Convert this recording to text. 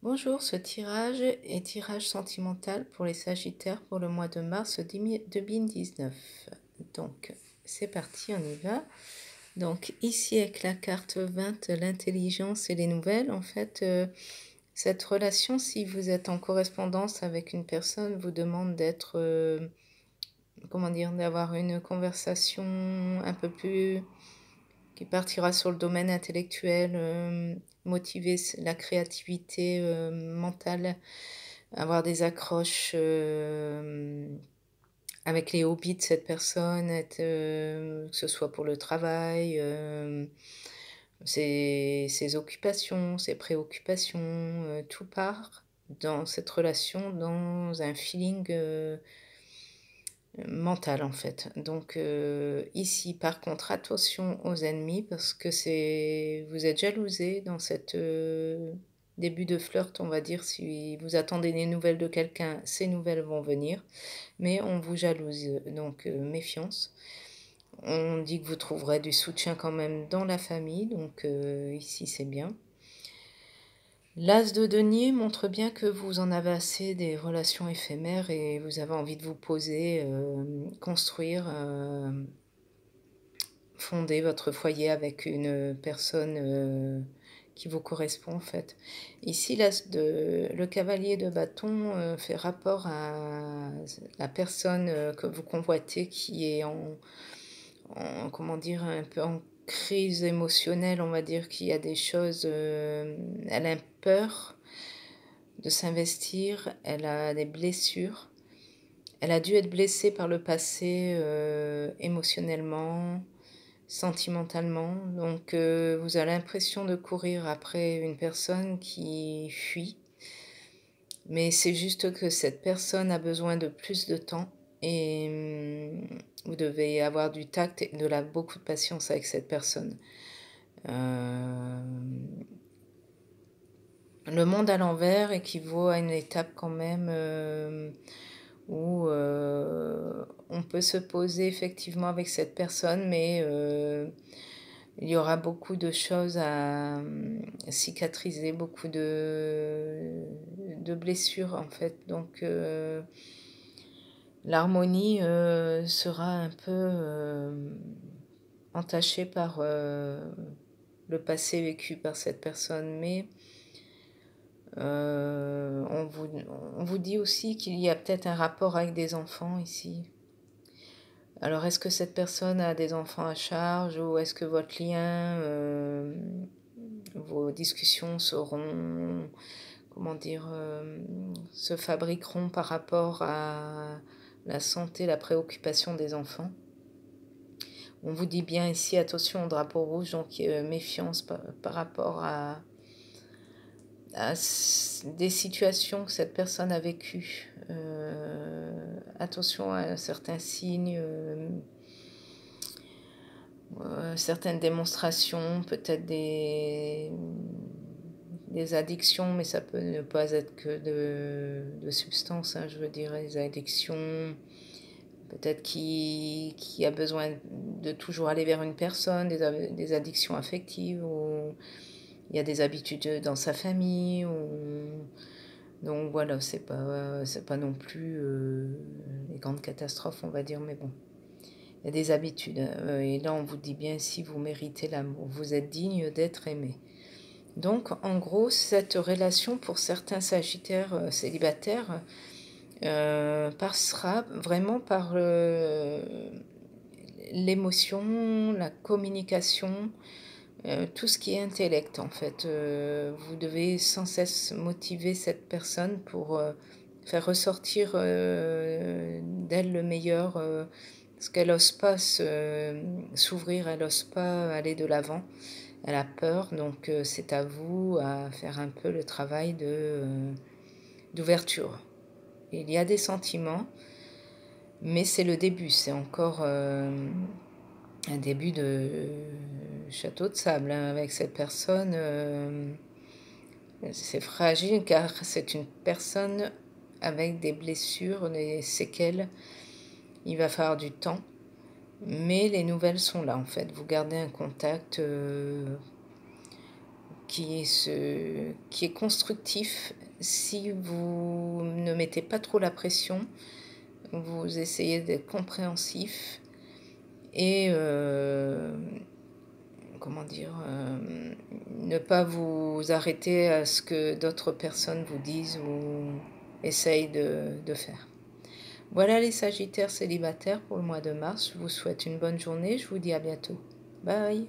Bonjour, ce tirage est tirage sentimental pour les Sagittaires pour le mois de mars 2019. Donc, c'est parti, on y va. Donc, ici avec la carte 20, l'intelligence et les nouvelles, en fait, cette relation, si vous êtes en correspondance avec une personne, vous demande d'être, comment dire, d'avoir une conversation un peu plus qui partira sur le domaine intellectuel, motiver la créativité mentale, avoir des accroches avec les hobbies de cette personne, que ce soit pour le travail, ses occupations, ses préoccupations, tout part dans cette relation, dans un feeling mental en fait. Donc ici par contre attention aux ennemis parce que vous êtes jalousé dans cette début de flirt, on va dire. Si vous attendez des nouvelles de quelqu'un, ces nouvelles vont venir, mais on vous jalouse, donc méfiance. On dit que vous trouverez du soutien quand même dans la famille, donc ici c'est bien. L'As de denier montre bien que vous en avez assez des relations éphémères et vous avez envie de vous poser, construire, fonder votre foyer avec une personne qui vous correspond en fait. Ici, le cavalier de bâton fait rapport à la personne que vous convoitez qui est comment dire, un peu en crise émotionnelle, on va dire qu'il y a des choses, elle a peur de s'investir, elle a des blessures, elle a dû être blessée par le passé émotionnellement, sentimentalement, donc vous avez l'impression de courir après une personne qui fuit, mais c'est juste que cette personne a besoin de plus de temps et vous devez avoir du tact et beaucoup de patience avec cette personne. Le monde à l'envers équivaut à une étape quand même où on peut se poser effectivement avec cette personne, mais il y aura beaucoup de choses à cicatriser, beaucoup de blessures en fait. Donc l'harmonie sera un peu entachée par le passé vécu par cette personne, mais on vous dit aussi qu'il y a peut-être un rapport avec des enfants ici. Alors, est-ce que cette personne a des enfants à charge ou est-ce que votre lien, vos discussions seront, comment dire, se fabriqueront par rapport à la santé, la préoccupation des enfants? On vous dit bien ici, attention au drapeau rouge, donc méfiance par rapport à des situations que cette personne a vécues. Attention à certains signes, certaines démonstrations, peut-être des addictions, mais ça peut ne pas être que de substances, hein, je veux dire, des addictions, peut-être qui a besoin de toujours aller vers une personne, des addictions affectives, ou il y a des habitudes dans sa famille, donc voilà, c'est pas non plus les grandes catastrophes, on va dire, mais bon. Il y a des habitudes. Et là, on vous dit bien, si vous méritez l'amour, vous êtes digne d'être aimé. Donc, en gros, cette relation, pour certains sagittaires célibataires, passera vraiment par l'émotion, la communication, tout ce qui est intellect, en fait. Vous devez sans cesse motiver cette personne pour faire ressortir d'elle le meilleur, parce qu'elle n'ose pas s'ouvrir, elle n'ose pas aller de l'avant, elle a peur, donc c'est à vous à faire un peu le travail d'ouverture. Il y a des sentiments, mais c'est le début, c'est encore un début de château de sable, hein, avec cette personne. C'est fragile car c'est une personne avec des blessures, des séquelles. Il va falloir du temps, mais les nouvelles sont là en fait. Vous gardez un contact qui est constructif si vous ne mettez pas trop la pression, vous essayez d'être compréhensif et comment dire, ne pas vous arrêter à ce que d'autres personnes vous disent ou essayent de faire. Voilà les Sagittaires célibataires pour le mois de mars. Je vous souhaite une bonne journée. Je vous dis à bientôt. Bye.